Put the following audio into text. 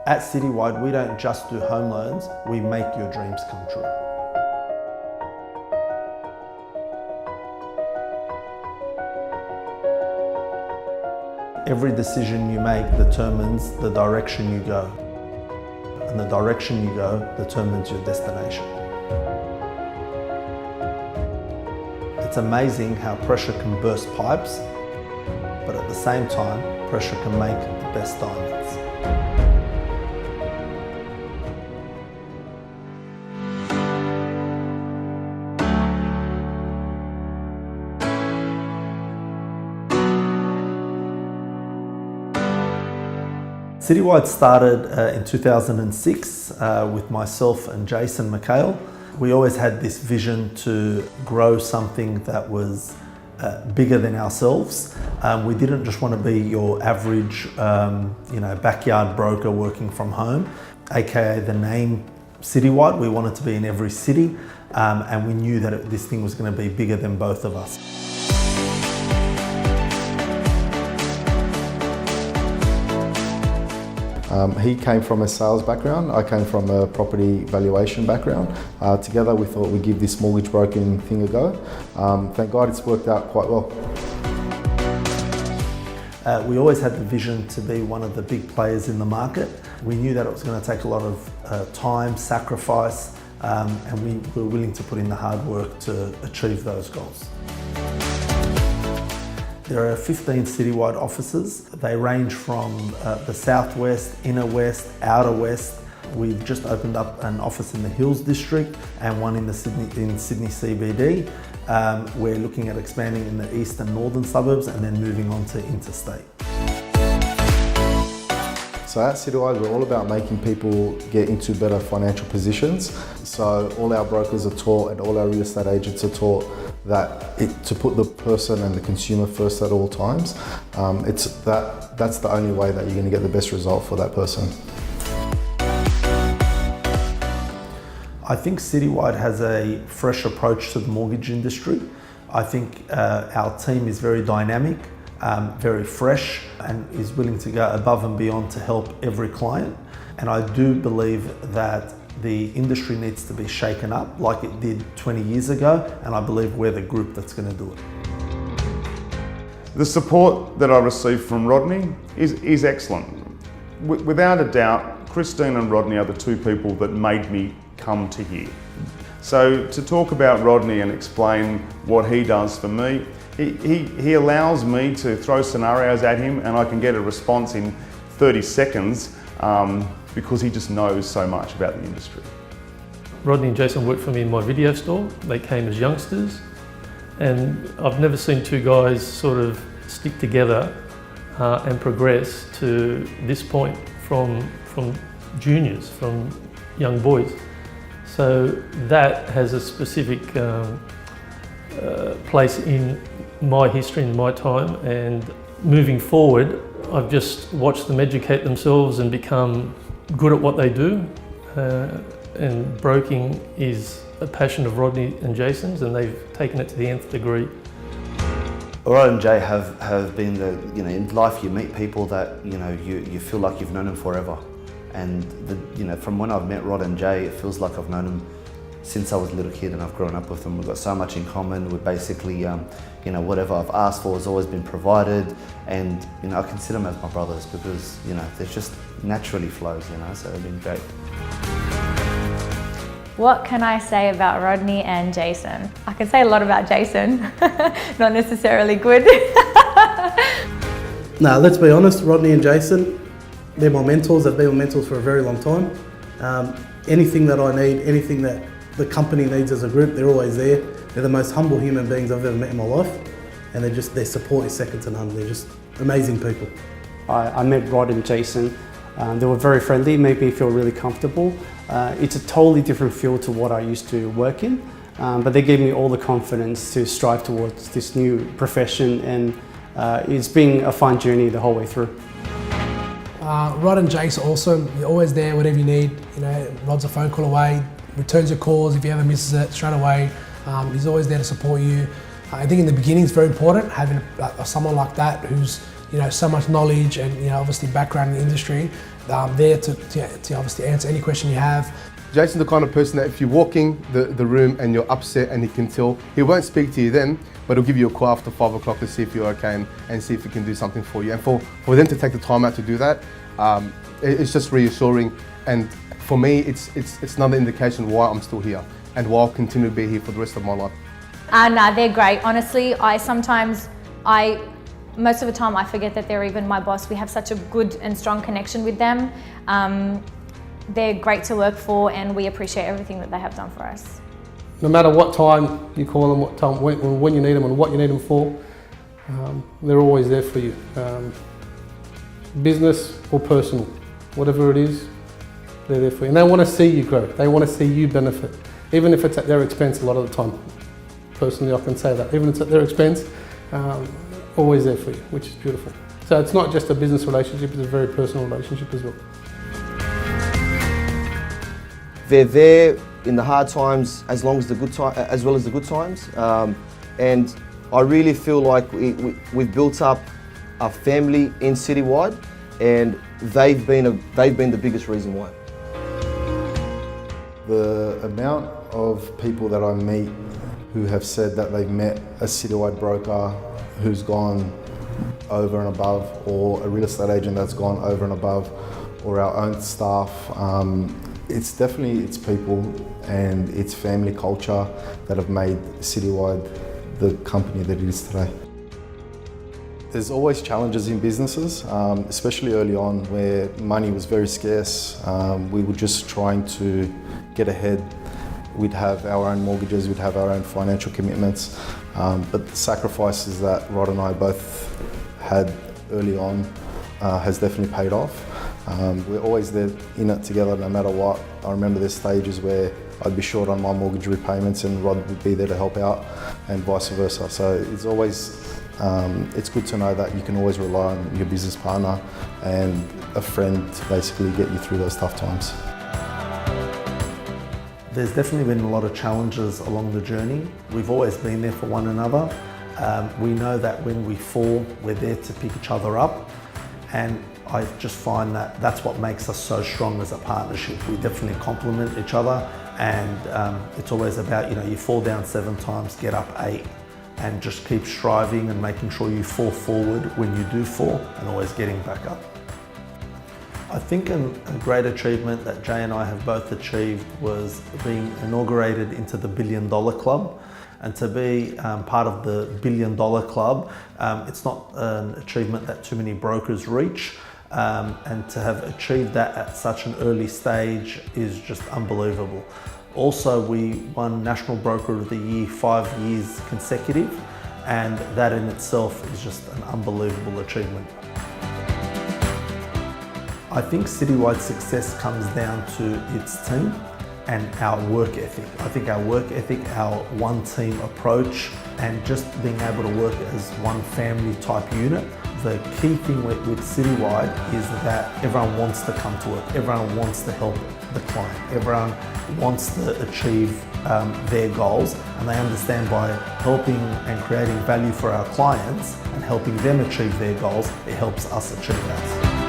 At Citywide, we don't just do home loans, we make your dreams come true. Every decision you make determines the direction you go, and the direction you go determines your destination. It's amazing how pressure can burst pipes, but at the same time, pressure can make the best diamonds. Citywide started in 2006 with myself and Jason McHale. We always had this vision to grow something that was bigger than ourselves. We didn't just want to be your average backyard broker working from home, aka the name Citywide. We wanted to be in every city, and we knew that this thing was going to be bigger than both of us. He came from a sales background, I came from a property valuation background. Together we thought we'd give this mortgage broking thing a go. Thank God it's worked out quite well. We always had the vision to be one of the big players in the market. We knew that it was going to take a lot of time, sacrifice, and we were willing to put in the hard work to achieve those goals. There are 15 Citywide offices. They range from the southwest, inner west, outer west. We've just opened up an office in the Hills District and one in Sydney CBD. We're looking at expanding in the east and northern suburbs and then moving on to interstate. So at Citywide, we're all about making people get into better financial positions. So all our brokers are taught and all our real estate agents are taught that to put the person and the consumer first at all times. That's the only way that you're going to get the best result for that person. I think Citywide has a fresh approach to the mortgage industry. I think our team is very dynamic, very fresh, and is willing to go above and beyond to help every client. And I do believe that the industry needs to be shaken up like it did 20 years ago, and I believe we're the group that's going to do it. The support that I received from Rodney is excellent. Without a doubt, Christine and Rodney are the two people that made me come to here. So to talk about Rodney and explain what he does for me, he allows me to throw scenarios at him and I can get a response in 30 seconds because he just knows so much about the industry. Rodney and Jason worked for me in my video store. They came as youngsters, and I've never seen two guys sort of stick together and progress to this point from juniors, from young boys. So that has a specific place in my history and my time, and moving forward, I've just watched them educate themselves and become good at what they do. And broking is a passion of Rodney and Jason's, and they've taken it to the nth degree. Rod and Jay have been in life you meet people that you feel like you've known them forever. And from when I've met Rod and Jay, it feels like I've known them since I was a little kid and I've grown up with them. We've got so much in common. We're basically, whatever I've asked for has always been provided, and I consider them as my brothers because there's just naturally flows, so they've been great. What can I say about Rodney and Jason? I can say a lot about Jason, not necessarily good. Nah, let's be honest, Rodney and Jason, they're my mentors. They've been my mentors for a very long time. Anything that I need, anything that the company needs as a group, they're always there. They're the most humble human beings I've ever met in my life, and their support is second to none. They're just amazing people. I met Rod and Jason. They were very friendly, made me feel really comfortable. It's a totally different feel to what I used to work in, but they gave me all the confidence to strive towards this new profession, and it's been a fun journey the whole way through. Rod and Jace are awesome. You're always there, whatever you need. Rod's a phone call away, returns your calls if you ever misses it straight away. He's always there to support you. I think in the beginning it's very important having someone like that who's so much knowledge and obviously background in the industry. there to obviously answer any question you have. Jason's the kind of person that if you walk in the room and you're upset and he can tell, he won't speak to you then, but he'll give you a call after 5 o'clock to see if you're okay and see if he can do something for you. And for them to take the time out to do that, it's just reassuring. And for me, it's another indication why I'm still here and why I'll continue to be here for the rest of my life. No, they're great. Honestly, most of the time I forget that they're even my boss. We have such a good and strong connection with them. They're great to work for and we appreciate everything that they have done for us. No matter what time you call them, what time, when you need them and what you need them for, they're always there for you. Business or personal, whatever it is, they're there for you. And they want to see you grow. They want to see you benefit, even if it's at their expense a lot of the time. Personally, I can say that. Even if it's at their expense, always there for you, which is beautiful. So it's not just a business relationship, it's a very personal relationship as well. They're there in the hard times as well as the good times. And I really feel like we've built up a family in Citywide, and they've been the biggest reason why. The amount of people that I meet who have said that they've met a Citywide broker who's gone over and above, or a real estate agent that's gone over and above, or our own staff, it's people and it's family culture that have made Citywide the company that it is today. There's always challenges in businesses, especially early on where money was very scarce. We were just trying to get ahead. We'd have our own mortgages, we'd have our own financial commitments, but the sacrifices that Rod and I both had early on has definitely paid off. We're always there in it together no matter what. I remember there's stages where I'd be short on my mortgage repayments and Rod would be there to help out, and vice versa. So it's always, it's good to know that you can always rely on your business partner and a friend to basically get you through those tough times. There's definitely been a lot of challenges along the journey. We've always been there for one another. We know that when we fall, we're there to pick each other up. And I just find that that's what makes us so strong as a partnership. We definitely complement each other, and it's always about, you fall down 7 times, get up 8, and just keep striving and making sure you fall forward when you do fall, and always getting back up. I think a great achievement that Jay and I have both achieved was being inaugurated into the $1 Billion Club. And to be part of the $1 Billion Club, it's not an achievement that too many brokers reach. And to have achieved that at such an early stage is just unbelievable. Also, we won National Broker of the Year 5 years consecutive, and that in itself is just an unbelievable achievement. I think Citywide's success comes down to its team and our work ethic. I think our work ethic, our one team approach, and just being able to work as one family type unit. The key thing with Citywide is that everyone wants to come to work, everyone wants to help the client, everyone wants to achieve their goals, and they understand by helping and creating value for our clients and helping them achieve their goals, it helps us achieve that.